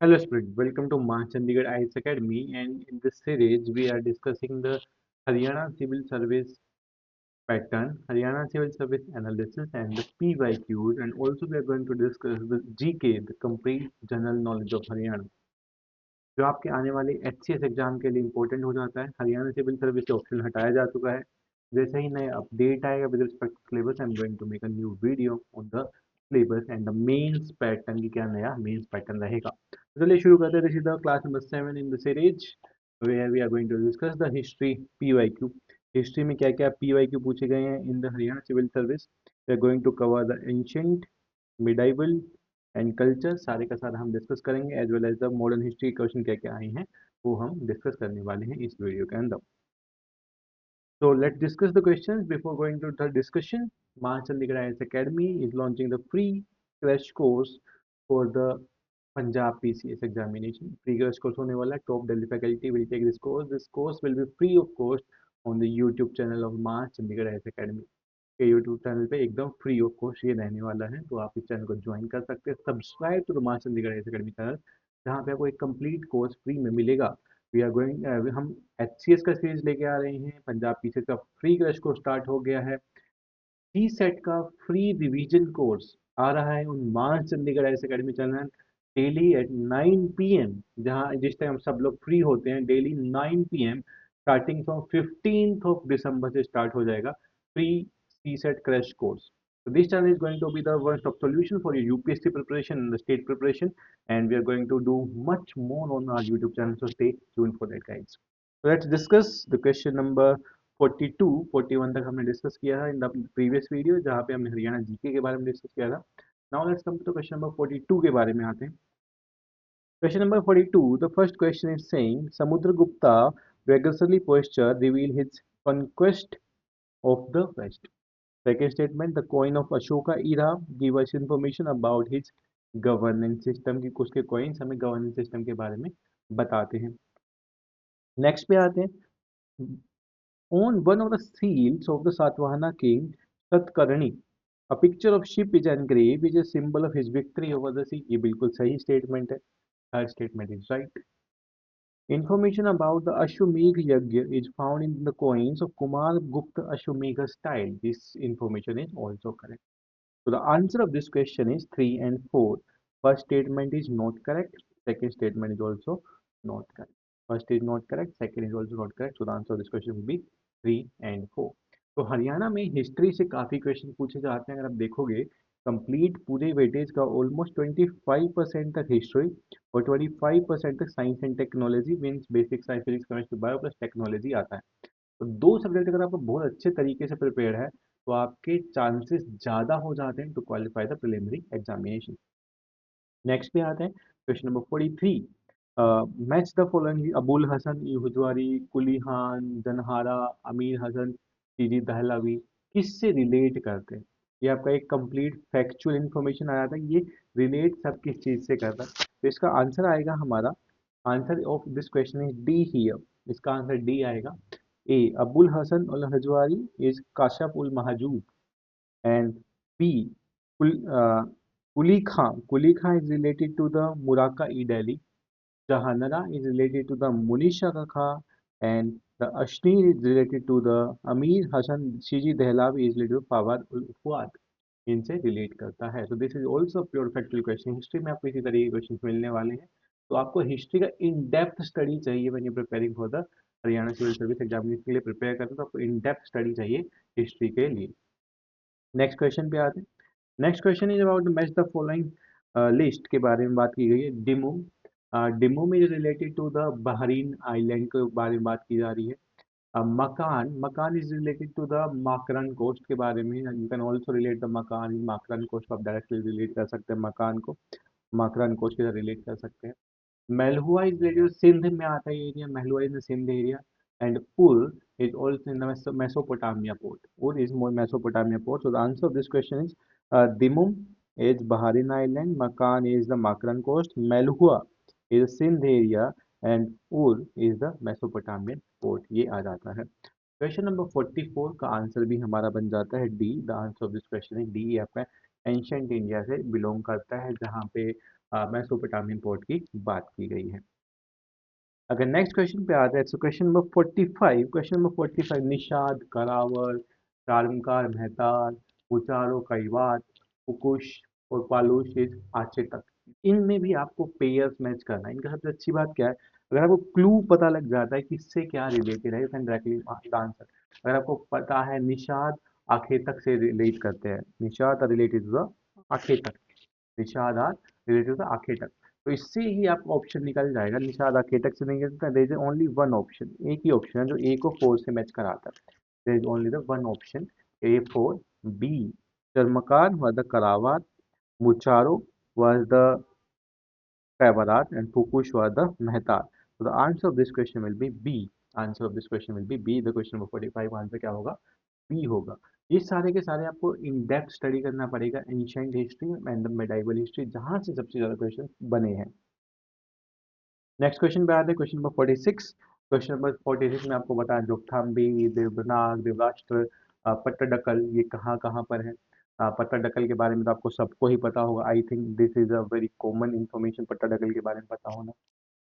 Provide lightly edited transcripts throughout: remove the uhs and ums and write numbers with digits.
Hello students, welcome to Ma Chandigarh IAS Academy, and in this series we are discussing the Haryana Civil Service pattern, Haryana Civil Service analysis and the PYQs, and also we are going to discuss the GK, the complete general knowledge of Haryana, जो आपके आने वाले HCS exam के लिए important हो जाता है। Haryana civil service से ऑप्शन हटाया जा चुका है। जैसे ही नया अपडेट आएगा with respect to syllabus, I am going to make a new video on the syllabus and the mains pattern की क्या नया मेंस पैटर्न रहेगा। तो चलिए शुरू करते हैं। This is the class number 7 in the series where we are going to discuss the history PYQ। History में क्या क्या PYQ पूछे गए हैं in the Haryana civil service. We are going to cover the ancient, medieval and culture, सारे का सारा हम डिस्कस करेंगे, as well as the modern history question क्या क्या आए हैं वो हम डिस्कस करने वाले हैं इस वीडियो के अंदर। So let's discuss the questions before going to the discussion. Ma Chandigarh IAS Academy is launching the free crash course for the Punjab PCS examination. Free crash course होने वाला है. Top Delhi faculty will take this course. This course will be free of cost on the YouTube channel of Ma Chandigarh IAS Academy. के YouTube channel पे एकदम free of cost ये रहने वाला है, तो आप इस चैनल को ज्वाइन कर सकते हैं। सब्सक्राइब टू द मां चंडीगढ़ आईएएस एकेडमी चैनल, जहाँ पे आपको एक कंप्लीट कोर्स फ्री में मिलेगा। वी आर गोइंग, हम HCS का सीरीज लेके आ रहे हैं। पंजाब पीसीएस का फ्री क्रैश कोर्स स्टार्ट हो गया है। टी सेट का फ्री रिवीजन कोर्स आ रहा है on Maa Chandigarh IAS Academy channel daily at 9 PM, जहाँ जिस टाइम सब लोग फ्री होते हैं डेली 9 PM स्टार्टिंग फ्रॉम 15 दिसंबर से स्टार्ट हो जाएगा free CSET crash course. So this channel is going to be the one-stop solution for your UPSC preparation and the state preparation, and we are going to do much more on our YouTube channel. So stay tuned for that, guys. So let's discuss the question number 42, 41 तक हमने discuss किया है in the previous video, जहाँ पे हमने Haryana GK के बारे में डिस्कस किया था। Now let's come to question number 42 के बारे में आते हैं। Question number 42, the first question is saying Samudragupta vigorously posture reveal his conquest of the West. Second statement, the coin of Ashoka era give us information about his governance system, कि उसके coins हमें governance system के बारे में बताते हैं। Next पे आते हैं। On one of the seals of the Satvahana king Satkarni, a picture of ship is engraved, which is a symbol of his victory over the sea. ये बिल्कुल सही स्टेटमेंट है। Third statement is right. Information about the Ashwamedh Yagya is found in the coins of Kumar Gupta Ashwamedha style. This information is also correct. So the answer of this question is 3 and 4. First statement is not correct. Second statement is also not correct. First is not correct. Second is also not correct. So the answer of this question will be 3 and 4. तो हरियाणा में history से काफ़ी question पूछे जाते हैं। अगर आप देखोगे कंप्लीट पूरे वेटेज का ऑलमोस्ट 25% तक हिस्ट्री और 25% तक science and technology means basic science, physics, chemistry, bio plus technology आता है। तो दो सब्जेक्ट अगर आपको बहुत अच्छे तरीके से प्रिपेयर है तो आपके चांसेस ज़्यादा हो जाते हैं to qualify the preliminary examination. Next पे आते हैं question number 43। Match the following Abul Hasan युहजवारी, कुली खान, जनहारा, अमीर हसन, सीजी दहलावी किससे रिलेट करते हैं। ये आपका एक कंप्लीट फैक्चुअल इंफॉर्मेशन आया था। ये रिलेट सब किस चीज़ से करता है, तो इसका आंसर आएगा हमारा, answer of this question is D here. इसका आंसर डी आएगा। A Abul Hasan Al Hujwiri is Kashf ul Mahjub, and B. Kuli Khan. Kuli Khan is related to the Muraka-e-Delhi. Jahanara is related to the Munisha Khan, and the Ashni is related to the Amir Hassan. Shiji Dehlavi is related to Fawad ul Fuad. इनसे relate करता है। तो this is also pure factual question. History में आपको इसी तरह के question मिलने वाले हैं। तो आपको हिस्ट्री का इन डेप्थ स्टडी चाहिए when you preparing for the Haryana civil service examination के लिए प्रिपेयर करते हैं, तो आपको इन डेप्थ स्टडी चाहिए हिस्ट्री के लिए। नेक्स्ट क्वेश्चन पे आते हैं। Next question is about match the following list के बारे में बात की गई है। डिमोम, डिमोम is related to the Bahrain island के बारे में बात की जा रही है। Makan, Makan is related to the Makran coast के बारे में। You can also relate the Makan in Makran coast, आप डायरेक्टली रिलेट कर सकते हैं मकान को माकरन कोस्ट के साथ रिलेट कर सकते हैं। मेलहुआ इज रिलेटेड सिंध में आता है area, Meluhha is in Sindh area, and Ur is also in the Mesopotamia port. Ur is more Mesopotamia port. So the answer of this question is Dimum is Bahrain Island, Makan is the Makran coast, Melhua is Sindh area, and Ur is the Mesopotamian port. ये आ जाता है। Question number 44 का answer भी हमारा बन जाता है D. The answer of this question is D. आपका एंशंट इंडिया से बिलोंग करता है, जहाँ पे मेसोपोटामियन पोर्ट की बात की गई है। अगर नेक्स्ट क्वेश्चन पे आते हैं, तो question number 45, question number 45, Nishad, करावल, चार्मकार, मेहतार, उचारो, कईवात, उकुश और पालोशिस, आचेतक, इनमें भी आपको पेयर्स मैच करना है। इनका सबसे अच्छी बात क्या है, अगर आपको क्लू पता लग जाता है कि इससे क्या रिलेटेड है, यू कैन डायरेक्टली आंसर। अगर आपको पता है निषाद आखेतक से रिलेट करते हैं, Nishad are related to the Akhetak, Nishad are related to the Akhetak, तो इससे ही आपका ऑप्शन निकल जाएगा। निषाद आखेटक से नहीं करता, there is only one option, एक ही ऑप्शन है जो ए को 4 से मैच कराता है। There is only the one option, A 4, B चर्मकार व द करावात, मुचारो was the Kaivarat, and Fukush was the Mehtar. So the answer of this question will be B. Answer of this question will be B. The question number 45 answer क्या होगा? B होगा। ये सारे के सारे आपको इन डेप्थ स्टडी करना पड़ेगा, ancient history and medieval history, जहां से सबसे ज्यादा क्वेश्चन बने हैं। नेक्स्ट क्वेश्चन पे आते हैं, क्वेश्चन नंबर 46। क्वेश्चन नंबर 46 में आपको बताया जोगथाम्बी, देवनाग, देवराष्ट्र, पट्टडकल, ये कहाँ कहाँ पर है। पट्टडकल के बारे में तो आपको सबको ही पता होगा, I think this is a very common information, Pattadakal के बारे में पता होना।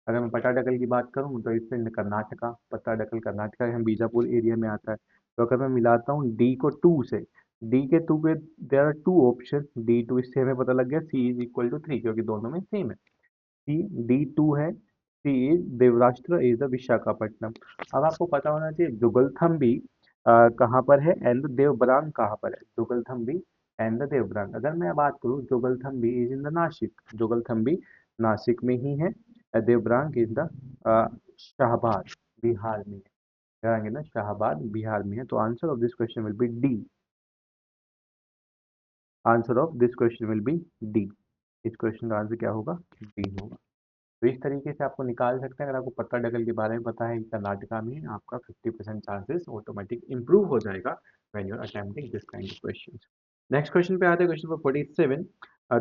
अगर मैं पट्टाडकल की बात करूँ तो इसमें कर्नाटका, पट्टाडकल कर्नाटका है, बीजापुर एरिया में आता है। तो अगर मैं मिलाता हूँ डी को टू से, डी के टू पे there are two option, D two, इससे हमें पता लग गया सी इज इक्वल टू 3, क्योंकि दोनों में सेम है। सी डी टू है, सी is Devrashtra is the Visakhapatnam. अब आपको पता होना चाहिए जुगलथम्बी कहाँ पर है एंड देवबरांग कहाँ पर है, जुगलथम्बी एंड द देवबरांग। अगर मैं बात करूँ, Jogalthembi is in the Nashik, Jogalthembi Nashik में ही है, देवबरांग इज द शाहबाद, बिहार में है, ध्यान ना, शाहबाद बिहार में है। तो answer of this question will be D, answer of this question will be D. इस क्वेश्चन का आंसर क्या होगा? डी होगा। तो इस तरीके से आपको निकाल सकते हैं। अगर आपको पट्टाडकल के बारे में पता है, कर्नाटका में आपका 50% चांसेस ऑटोमेटिक इंप्रूव हो जाएगा when you are attempting this kind of questions. Next question पे आते हैं, question number 47।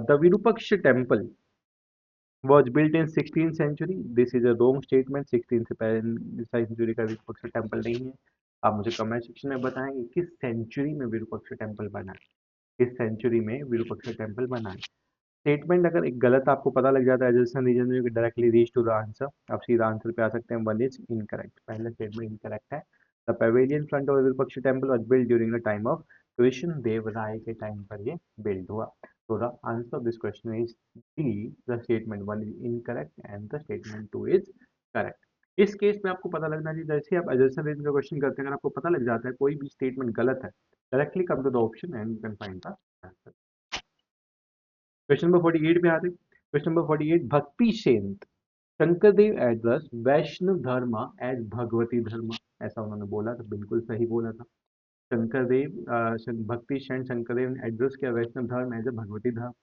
The Virupaksha temple was built in 16th century. This is a wrong statement, 16th century का विरूपाक्ष टेम्पल नहीं है। आप मुझे कमेंट सेक्शन में बताएंगे किस सेंचुरी में विरूपाक्ष टेम्पल बना है, किस सेंचुरी में विरूपाक्ष टेम्पल बना है। स्टेटमेंट अगर एक गलत आपको पता लग जाता है एजल्सन रीजन में, directly reach to the answer, आप सीधा आंसर पे आ सकते हैं। वन इज इनकरेक्ट, पहला स्टेटमेंट इनकरेक्ट है। The pavilion front of Virupaksha temple was built during the time of Krishna Deva Raya के टाइम पर ये बिल्ड हुआ। तो the answer of this question is D, the statement one is incorrect and the statement two is correct. इस case में आपको पता लगना चाहिए, जैसे आप एजल्सन रीजन का क्वेश्चन करते हैं, अगर आपको पता लग जाता है कोई भी स्टेटमेंट गलत है, directly come to the option and you can find the answer. Question number 48 पे आते हैं। क्वेश्चन नंबर 48, भक्ति सेन शंकरदेव एड्रेस वैष्णव धर्म एज भगवती धर्म, ऐसा उन्होंने बोला था, बिल्कुल सही बोला था। शंकरदेव भक्ति सेन शंकरदेव ने एड्रेस किया वैष्णव धर्म एज अ भगवती धर्म।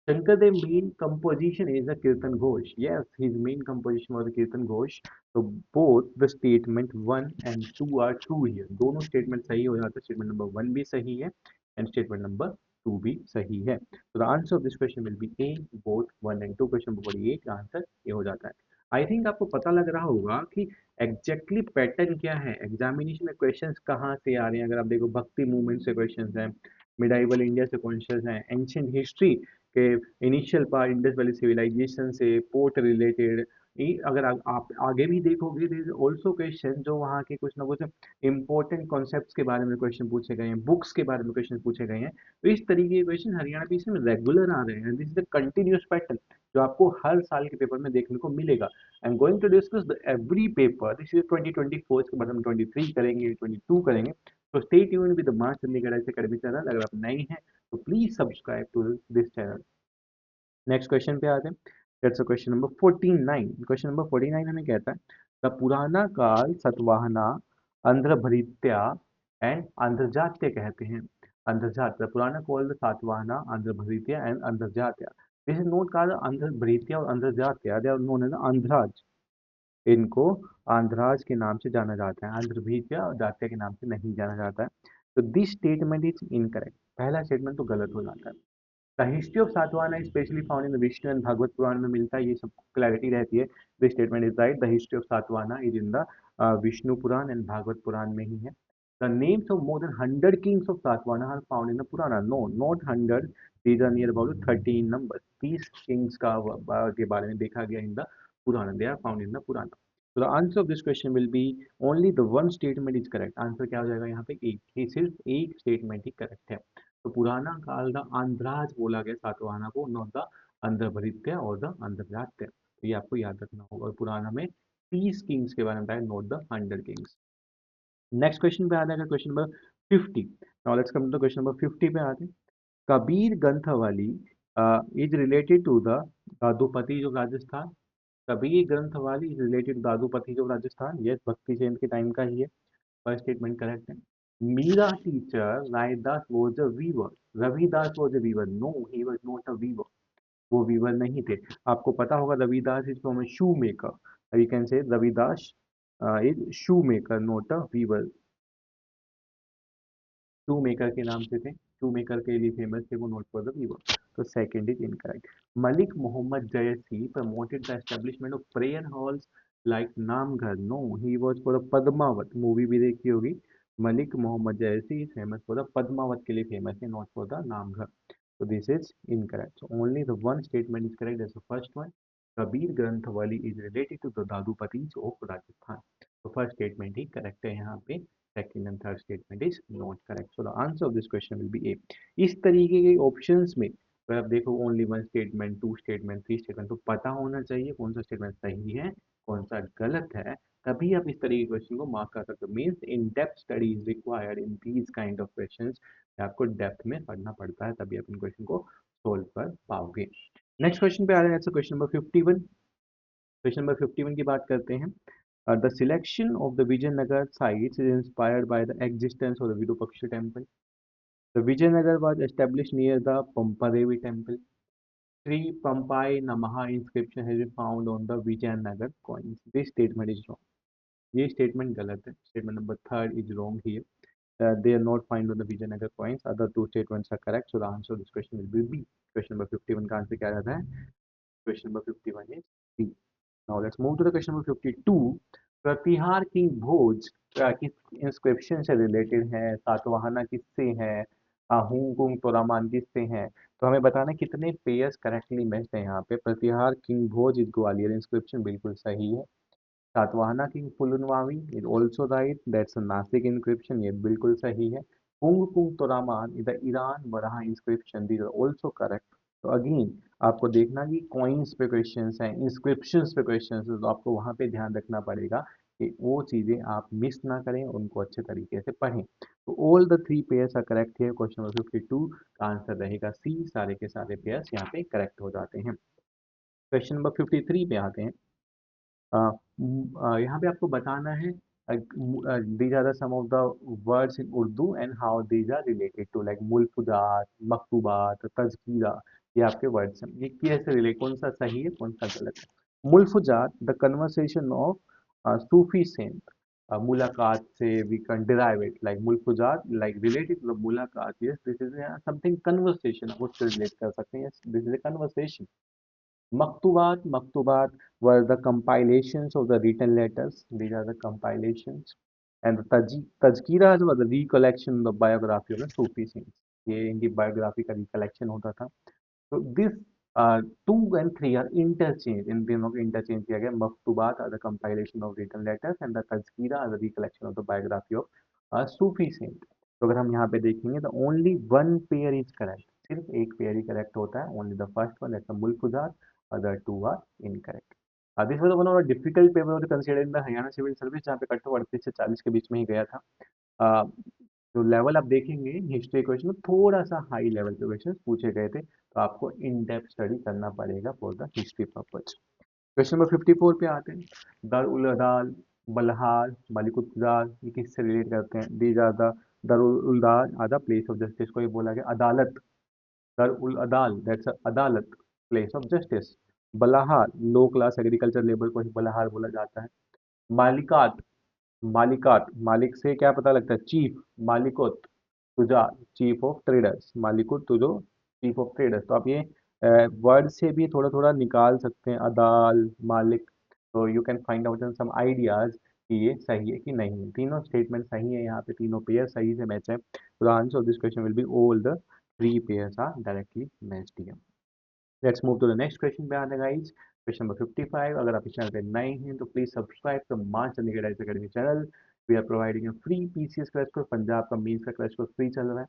Shankardev main composition is the Kirtan Ghosh. Yes, his main composition was the Kirtan Ghosh. So both the statement one and two are true here. दोनों statement सही हो जाते हैं, statement number one भी सही है and statement number two भी सही है। So the answer of this question will be A, both one and two। Question number 48 का आंसर ये हो जाता है। आई थिंक आपको पता लग रहा होगा कि एग्जैक्टली पैटर्न क्या है, एग्जामिनेशन में क्वेश्चंस कहाँ से आ रहे हैं। अगर आप देखो, भक्ति मूवमेंट से क्वेश्चंस हैं, मिडाइवल इंडिया से क्वेश्चंस हैं, एंशियंट हिस्ट्री के initial part Indus valley civilisation से, पोर्ट रिलेटेड। अगर आप आगे भी देखोगे, देयर इज आल्सो क्वेश्चन जो वहाँ के कुछ ना कुछ इंपॉर्टेंट कॉन्सेप्ट्स के बारे में क्वेश्चन पूछे गए हैं, बुक्स के बारे में क्वेश्चन पूछे गए हैं। तो इस तरीके के क्वेश्चन हरियाणा पीसी में रेगुलर आ रहे हैं। This is the continuous pattern जो आपको हर साल के पेपर में देखने को मिलेगा। I am going to discuss the every paper, this is 2024, इसके बाद हम 23 करेंगे, 22 करेंगे। तो स्टे ट्यून्ड विद द मां चंडीगढ़ एकेडमी चैनल। अगर आप नए हैं तो please subscribe to this channel. Next question पे आते हैं, that's question number 49। Question number 49 हमें कहता है, द पुराना काल सतवाहना, आंध्रभृत्या एंड आंध्रजात्य कहते हैं। आंध्रजात्य, पुराना काल Satavahana, Andhrabhritya and Andhrajatya. This is not called Andhrabhritya और Andhrajatya, they are known as Andhras. इनको आंध्राज के नाम से जाना जाता है, आंध्रभृत्या और जात्या के नाम से नहीं जाना जाता है। तो दिस स्टेटमेंट इज इनकरेक्ट, पहला स्टेटमेंट तो गलत हो जाता है। The history of Satavahana specially found in the Vishnu and Bhagavata Purana में मिलता है, ये सब क्लैरिटी रहती है। This statement is right, the history of Satavahana is in the Vishnu Purana and Bhagavata Purana में ही है। The names of more than 100 kings of Satavahana are found in the Purana. No, not 100. These are near about 13 numbers. 30 kings का के बारे में देखा गया in the Purana. They are found in the Purana. So the answer of this question will be only the one statement is correct. Answer क्या हो जाएगा यहाँ पे? एक ही, सिर्फ एक स्टेटमेंट ही करेक्ट है. तो पुराना काल द आंध्राज बोला गया सातवाहना को, नॉट द आंध्रभृत्य और द आंध्रजात्य. तो ये आपको याद रखना होगा. और पुराना में 30 किंग्स के बारे में बताया, not the 100 kings. Next question पे आ जाएगा question number 50. Now let's come to question number 50 पे आते हैं. Kabir Granthavali is related to the Dadupanthi of Rajasthan. Kabir Granthavali is related to Dadupanthi of Rajasthan. Yes, भक्ति सेन के टाइम का ही है. फर्स्ट स्टेटमेंट करेक्ट है. Meera teacher Raidas was a weaver. Ravidas was a weaver. No, he was not a weaver. वो वीवर नहीं थे. आपको पता होगा Ravidas is from a shoe maker. You can say Ravidas is shoe maker, not a weaver. Shoe maker के नाम से थे, शू मेकर के लिए फेमस थे वो, नॉट फॉर द वीवर. तो second is incorrect. Malik Muhammad Jayasi promoted the establishment of prayer halls like Namghar. No, he was for the Padmavat. Movie भी देखी होगी. Malik Muhammad Jayasi is famous for the Padmavat के लिए फेमस है, not for the Namghar. So this is incorrect. So only the one statement is correct. That's the first one. Kabir Granthwali is related to the Dadupatis of Rajasthan. So first statement he correct है यहाँ पे. Second and third statement is not correct. So the answer of this question will be A. इस तरीके के options में अगर आप देखो only one statement, two statement, three statement, तो पता होना चाहिए कौन सा statement सही है, कौन सा गलत है. तभी आप इस तरीके के क्वेश्चन को मार्क कर सकते हो. Means in depth study is required in these kind of questions. आपको डेप्थ में पढ़ना पड़ता है, तभी आप इन क्वेश्चन को सोल्व कर पाओगे. नेक्स्ट क्वेश्चन पे आ रहे हैं. Question number 51. क्वेश्चन नंबर 51 की बात करते हैं. The selection of the Vijayanagar sites is inspired by the existence of the Virupaksha temple. The Vijayanagar was established near the Pampadevi temple. Sri Pampai Namaha inscription has been found on the Vijayanagar coins. This statement is wrong. ये statement गलत है. Statement number third is wrong here. They are not found on the Vijayanagar coins. Other two statements are correct. So the answer of this question will be B. Question number 51 का answer क्या रहता है? Question number 51 is B. Now let's move to the question number 52. Pratihara king Bhoj किस inscription से related है? सातवाहना किससे है? हुंकुंग तोरामान किससे है? तो हमें बताना कितने पेयर्स करेक्टली मैच है यहाँ पे. Pratihara king Bhoj is Gwalior inscription बिल्कुल सही है. Satavahana king Pulumavi is also right. That's a Nashik inscription, ये बिल्कुल सही है. पुंग पुंग Toramana is the Eran Varaha inscription. These are also correct. तो अगेन आपको देखना कि कॉइन्स पे क्वेश्चंस हैं, इंस्क्रिप्शंस पे क्वेश्चंस हैं, तो आपको वहाँ पे ध्यान रखना पड़ेगा कि वो चीज़ें आप मिस ना करें, उनको अच्छे तरीके से पढ़ें. तो all the three pairs are correct है. क्वेश्चन नंबर 52 का आंसर रहेगा सी. सारे के सारे पेयर्स यहाँ पे करेक्ट हो जाते हैं. क्वेश्चन नंबर 53 पे आते हैं. यहाँ पे आपको बताना है these are the some of the words in Urdu and how these are related to like मुल्फुजात, Maktubat, तज़कीरा. ये आपके वर्ड्स हैं. ये कैसे रिलेट, कौन सा सही है कौन सा गलत है? Malfuzat the conversation of Sufi saint. मुलाकात से we can derive it like Malfuzat like related to the मुलाकात. yes, this is something conversation, उससे रिलेट कर सकते हैं. yes, this is a conversation. Maktubat were the compilations of the written letters. These are the compilations. And the Tazkiras were the recollection, the biography of the Sufi saints. ये इनकी biography का recollection होता था. So this 2 and 3 are interchanged. इन तीनों को interchange किया गया. Maktubat are the compilation of written letters and the Tazkira are the recollection of the biography of a Sufi saint. तो अगर हम यहाँ पे देखेंगे तो only one pair is correct. सिर्फ एक पेयर ही करेक्ट होता है. Only the first one, that's the मुल्फुजात. Other two are incorrect. This was one of the difficult paper to consider in the Haryana civil service, जहाँ पे कट ऑफ 38 से 40 के बीच में ही गया था. जो लेवल आप देखेंगे हिस्ट्री क्वेश्चन में थोड़ा सा हाई लेवल के क्वेश्चन पूछे गए थे, तो आपको इन डेप्थ स्टडी करना पड़ेगा for the history purpose. Question number 54 पे आते हैं. दारुल अदाल, बलहार, मलिकुदार, ये किससे रिलेट करते हैं? These are the Darul Adal are the place of justice को ये बोला गया. अदालत, दारुल अदाल दैट्स अदालत, place of justice. Balahar low class agriculture labour को ही बलाहार बोला जाता है. मालिकात, मालिकात मालिक से क्या पता लगता है? चीफ. मालिकोत तुजा, चीफ ऑफ ट्रेडर्स. मालिकुत तुजो, चीफ ऑफ ट्रेडर्स. तो आप ये वर्ड से भी थोड़ा थोड़ा निकाल सकते हैं. अदाल, मालिक. तो you can find out some ideas कि ये सही है कि नहीं है। तीनों स्टेटमेंट सही है, यहाँ पे तीनों पेयर सही से मैच है। तो the answer of this question will be all the three pairs are directly matched here. Let's move to the next question पे आते हैं गाइस। Question number 55। अगर आप इस चैनल पे नए हैं तो please subscribe to Maa Chandigarh IAS Academy channel. We are providing a free PCS crash course. Punjab का मेंस का क्रैश कोर्स फ्री चल रहा है।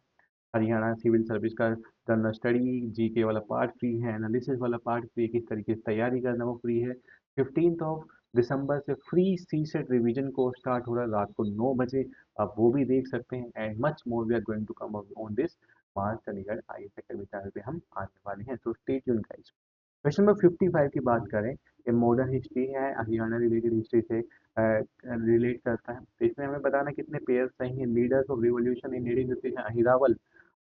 हरियाणा सिविल सर्विस का जनरल स्टडी जीके वाला पार्ट फ्री है, एनालिसिस वाला पार्ट फ्री है, किस तरीके से तैयारी करना वो फ्री है। 15 ऑफ दिसंबर से फ्री सी सेट रिविजन को स्टार्ट हो रहा है रात को 9 बजे। आप वो भी देख सकते हैं and much more we are going to come on this Maa Chandigarh IAS Academy channel पे हम आने वाले हैं, तो stay tune guys. Question number 55 की बात करें, ये मॉडर्न हिस्ट्री है, हरियाणा रिलेटेड हिस्ट्री से रिलेट करता है। तो इसमें हमें बताना कितने पेयर सही हैं। Leaders of revolution in 1857 Ahirwal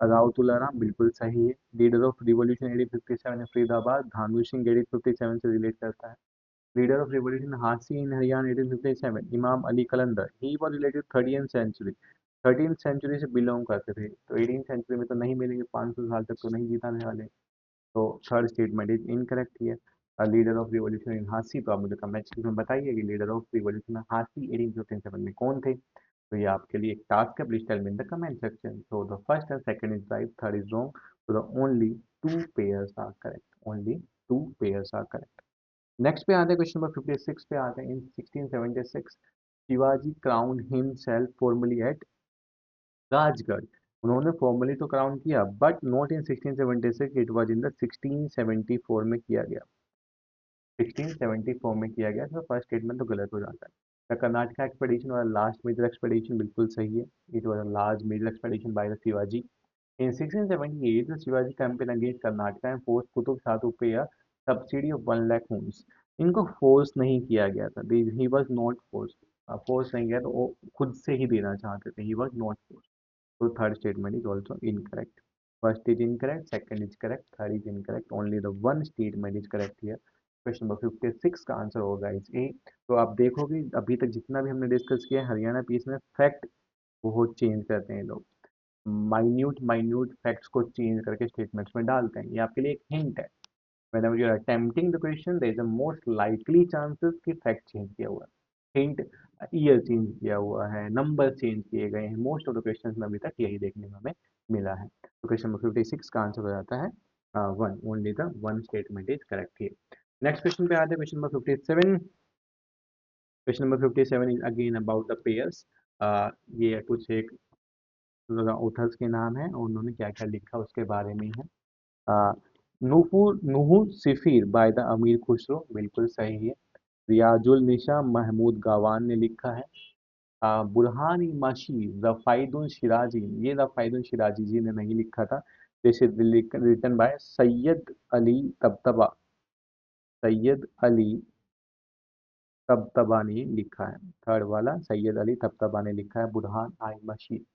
Rao Tularam बिल्कुल सही है। लीडर ऑफ रिवॉल्यूशन 1857 है फरीदाबाद, धानु सिंह 1857 से रिलेट करता है। Leader of revolution Hansi in Haryana 1857 Imam Ali Qalandar, he was related 13th century, 13th century से बिलोंग करते थे। तो 18th सेंचुरी में तो नहीं मिलेंगे, 500 साल तक तो नहीं जीताने वाले। तो third statement is incorrect here. Leader of revolution in Hansi, तो आप मुझे कमेंट सेक्शन में बताइए कि लीडर ऑफ रिवॉल्यूशन हासी 1857 में कौन थे। तो ये आपके लिए एक टास्क है, please tell me in the comment section. So the first and second is right, third is wrong. So the only two pairs are correct, only two pairs are correct. Next पे आते हैं, question number 56 पे आते हैं। In 1676 Shivaji crown himself formally at Rajgarh. उन्होंने formally तो crown किया but not in 1676, it was in the 1674 में किया गया। 1674 में किया गया, तो फर्स्ट स्टेटमेंट तो गलत हो जाता है। The Karnataka expedition was last major expedition, बिल्कुल सही है। It was a large major expedition by the Shivaji. In 1678, the Shivaji campaign against Karnataka and forced Qutub Shah to pay a subsidy of 1 lakh homes. इनको force नहीं किया गया था, he was not force. Force नहीं किया तो वो खुद से ही देना चाहते थे, ही वॉज नॉट फोर्स। तो third statement is also incorrect. First is incorrect, second is correct, third is incorrect, only the one statement is correct here. Question number 56 का आंसर होगा इज ए। तो आप देखोगे अभी तक जितना भी हमने डिस्कस किया है, हरियाणा पीस में फैक्ट बहुत चेंज करते हैं लोग, माइन्यूट माइन्यूट फैक्ट्स को चेंज करके स्टेटमेंट्स में डालते हैं। ये आपके लिए एक हिंट है। whenever you are attempting the question there is a most likely chances कि फैक्ट चेंज किया हुआ है, हिंट ईयर चेंज किया हुआ है, नंबर चेंज किए गए हैं। मोस्ट ऑफ द क्वेश्चंस में अभी तक यही देखने में हमें मिला है। तो क्वेश्चन नंबर 56 का आंसर हो जाता है one, only the one statement is correct here. Next question पे आते हैं, question number 57। Question number 57 is again about the pairs. ये कुछ एक ऑथर्स के नाम है और उन्होंने क्या क्या लिखा उसके बारे में है। नूपुर नूहू सिफिर बाय द अमीर खुसरो, बिल्कुल सही है। रियाजुल निशा महमूद गावान ने लिखा है। बुरहान ई माशी रफाइदुल शिराजी, ये रफाइदुल शिराजी जी ने नहीं लिखा था। This is written by Syed Ali Tabatabai, Syed Ali Tabatabai ने लिखा है। थर्ड वाला सैयद अली तबतबा ने लिखा है बुरहान आई मशी।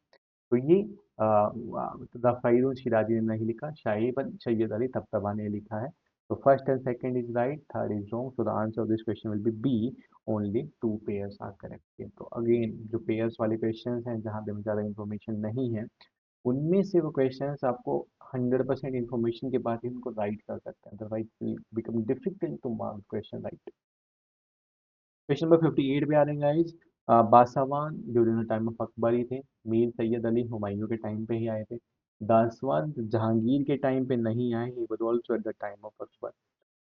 तो ये ज़फ़रुद्दीन शिराज़ी ने नहीं लिखा, शाहिब सैयद अली तबतबा ने लिखा है। तो first and second is right, third is wrong. So the answer of this question will be B, only two pairs are correct. तो अगेन जो पेयर्स वाले क्वेश्चंस हैं जहाँ पे ज़्यादा इन्फॉर्मेशन नहीं है, उनमें से वो क्वेश्चंस आपको 100% इन्फॉर्मेशन के बाद ही उनको राइट कर सकते हैं, otherwise become difficult to mark question right. Question number 58 पे आ रहे हैं guys. Basawan during the time of Akbar ही थे। मीर सैयद अली हुमायूं के टाइम पे ही आए थे। दसवंत जहांगीर के टाइम पे नहीं आए, he was also at the time of Akbar.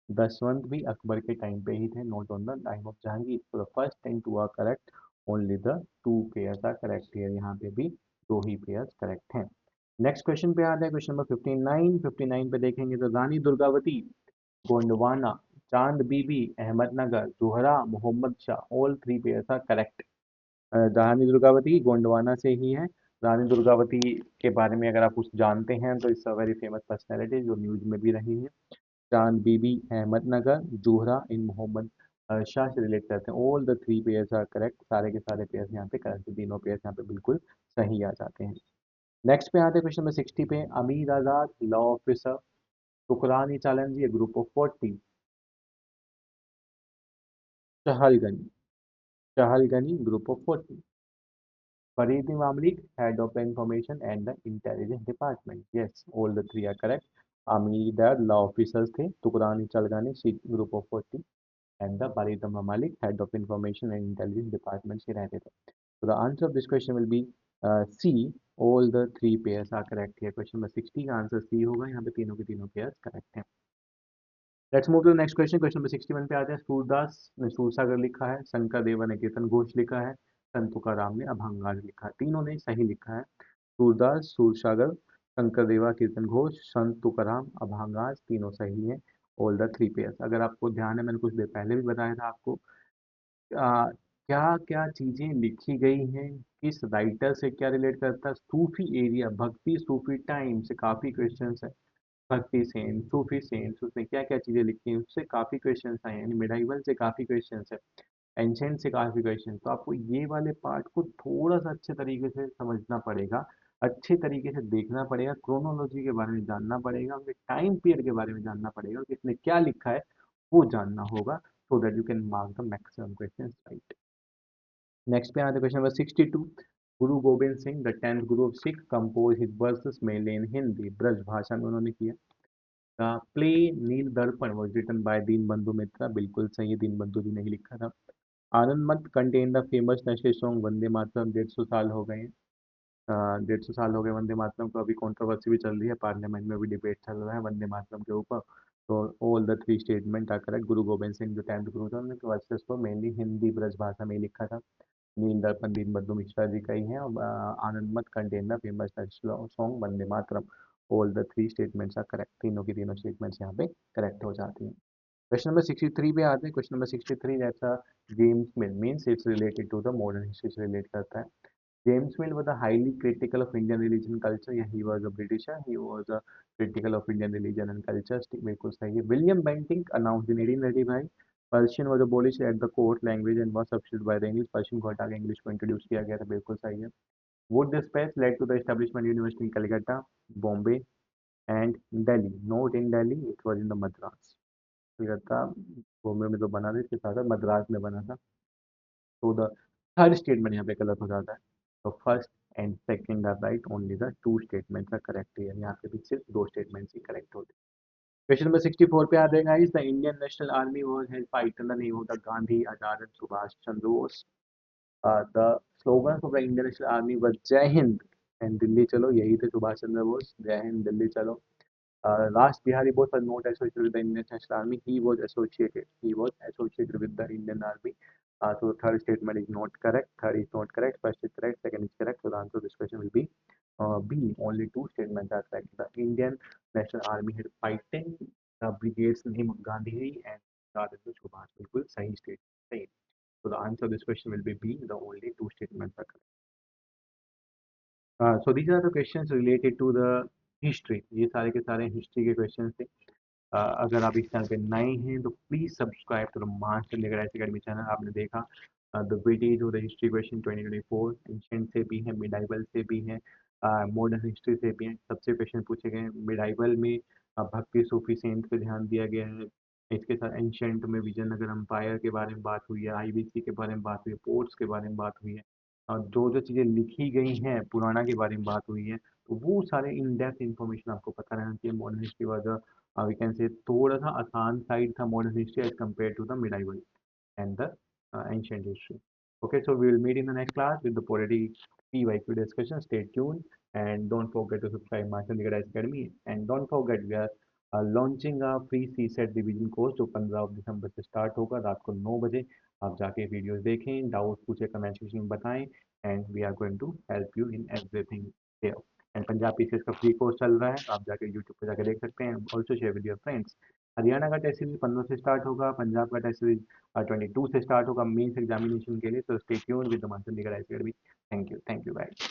Daswant भी अकबर के टाइम पे ही थे, not on the time of Jahangir. So the first and two are correct, only the two pairs are correct here. यहाँ पे भी दो ही पेयर्स करेक्ट हैं। नेक्स्ट क्वेश्चन पे आता है, क्वेश्चन नंबर 59। 59 पे देखेंगे तो रानी दुर्गावती, गोंडवाना, चांद बीबी, अहमदनगर, जोहरा, Mohammad Shah, all three pairs are correct. Rani Durgavati Gondwana से ही है। रानी दुर्गावती के बारे में अगर आप कुछ जानते हैं तो it's a very famous personality जो न्यूज में भी रही है। चांद बीबी अहमदनगर, जोहरा इन मोहम्मद शाह से रिलेट करते हैं। All the three pairs are correct, सारे के सारे पेयर्स यहाँ पे करेक्ट, तीनों पेयर्स यहाँ पे बिल्कुल सही आ जाते हैं। नेक्स्ट पे आते हैं क्वेश्चन नंबर 60 पे। अमीर आजाद लॉ ऑफिसर, तुकरानी चैलेंज group of 40, Chahalgani, Chahalgani group of 40, फरीद मामलिक head of the information and the intelligence department. Yes, all the three are correct. Amir law officers थे, तुकरानी Chahalgani group of 40। And the बारितम ममालिक head of information and intelligence department से रहते थे. So the answer of this question will be C. All the three pairs are correct here. Question number 60 का answer C होगा. यहाँ पे तीनों के तीनों pairs correct हैं. Let's move to the next question. Question number 61 पे आते हैं. सूरदास ने सूरसागर लिखा है, शंकर देवा ने कीर्तन घोष लिखा है, संत तुकाराम ने अभंगार लिखा है. तीनों ने सही लिखा है. सूरदास, सूरसागर, शंकर देवा, कीर्तन घोष, संत तुकाराम, अभंगार तीनों सही हैं. All the three pairs. अगर आपको ध्यान है, मैंने कुछ देर पहले भी बताया था आपको क्या क्या चीजें लिखी गई हैं, किस राइटर से क्या रिलेट करता है. सूफी एरिया, भक्ति सूफी टाइम से काफी क्वेश्चंस है. भक्ति सेन, सूफी सेन, उसने क्या क्या चीजें लिखी हैं उससे काफी क्वेश्चंस आए हैं. यानी मिडाइवल से काफी क्वेश्चंस है, एंशेंट से काफी क्वेश्चन. तो आपको ये वाले पार्ट को थोड़ा सा अच्छे तरीके से समझना पड़ेगा, अच्छे तरीके से देखना पड़ेगा, क्रोनोलॉजी के बारे में जानना पड़ेगा, उनके टाइम पीरियड के बारे में जानना पड़ेगा, किसने क्या लिखा है वो जानना होगा, so that you can mark the maximum questions right. Next पे आते question number 62. Guru Gobind Singh the 10th Guru of Sikh compose his versus mainly इन हिंदी. ब्रज भाषा में उन्होंने किया. द प्ले नील दर्पण वाज रिटन बाय दीन बंधु मित्रा. बिल्कुल सही, दीन बंधु जी ने ही लिखा था. आनंद मत contain the famous national song Vande Mataram. 150 साल हो गए हैं, 150 साल हो गए वंदे मातरम को. अभी कंट्रोवर्सी भी चल रही है, पार्लियामेंट में भी डिबेट चल रहा है वंदे मातरम के ऊपर. तो all the three statement are correct. Guru Gobind Singh जो 10th गुरु थे उन्होंने वर्सेस को मेनली हिंदी ब्रज भाषा में ही लिखा था. नील दर्पण दीन बंधु मिश्रा जी का ही है. और आनंद मत contain the famous national song Vande Mataram. All the three statements are correct. तीनों की तीनों स्टेटमेंट्स यहाँ पे करेक्ट हो जाती हैं. क्वेश्चन नंबर 63 पे आते हैं. क्वेश्चन नंबर 63 जैसा James Mill means it's related to the modern history से रिलेट करता है. James Mill was a highly critical of Indian religion culture. Yeah, he was a Britisher. He was a critical of Indian religion and culture. बिल्कुल सही है. William Bentinck announced in 1835 Persian was abolished at the court language and was substituted by the English. Persian को हटा के English को introduce किया गया था. बिल्कुल सही है. Would this path led to the establishment university in Calcutta, Bombay and Delhi? Not in Delhi, it was in the Madras. Calcutta Bombay में तो बना था, इसके साथ मद्रास में बना था. तो द थर्ड स्टेटमेंट यहाँ पे गलत हो जाता है. तो first and second are right, only the two statements are correct है. यहाँ पे भी सिर्फ दो स्टेटमेंट्स ही करेक्ट होते हैं. क्वेश्चन नंबर 64 पे आ जाएगा. Is the Indian national army was held fight in the name of the Gandhi Azad and Subhash Chandra Bose. The slogan of the Indian national army was जय हिंद एंड दिल्ली चलो. यही थे सुभाष चंद्र बोस. जय हिंद दिल्ली चलो. Raj Bihari Bose was not associated with the Indian National Army. He was associated. He was associated with the Indian Army. So the third statement is not correct. Third is not correct. First is correct. Second is correct. So the answer to this question will be B. Only two statements are correct. The Indian National Army had fighting the brigades name of Gandhi and Rajendra Subhash. बिल्कुल सही statement. सही. So the answer to this question will be B. The only two statements are correct. So these are the questions related to the history. ये सारे के सारे history के question थे. अगर आप इस चैनल पे नए हैं तो please subscribe to the master legal academy channel. आपने देखा the weightage of the history question 2024 ancient से भी है, मिडाइवल से भी है, मॉडर्न हिस्ट्री से भी है. सबसे क्वेश्चन पूछे गए. मिडाइवल में भक्ति सूफी सेंट पे ध्यान दिया गया है. इसके साथ एंशिएंट में विजयनगर एम्पायर के बारे में बात हुई है, आईबीसी के बारे में बात हुई है, पोर्ट्स के बारे में बात हुई है, जो जो चीज़ें लिखी गई हैं पुराना के बारे में बात हुई है. तो वो सारे इन डेप्थ इन्फॉर्मेशन आपको पता रहना चाहिए. Modern history was we can say थोड़ा सा आसान साइड था modern history as compared to the medieval and the ancient history. Okay, so we will meet in the next class with the polity PYQ discussion. Stay tuned and don't forget to subscribe Master Legal Academy. And don't forget we are launching a free CSET revision course जो 15 दिसंबर से start होगा रात को 9 बजे. आप जाके videos देखें, doubt पूछे, कमेंट सेक्शन में बताएं. And we are going to help you in everything here. And Punjab PCS का फ्री कोर्स चल रहा है, आप जाके यूट्यूब पे जाके देख सकते हैं. Also share with your friends. Haryana का टेस्ट सीरीज 15 से स्टार्ट होगा, पंजाब का टेस्ट सीरीज 22 से स्टार्ट होगा मेंस एग्जामिनेशन के लिए. So stay tuned with the master legal academy. Thank you guys.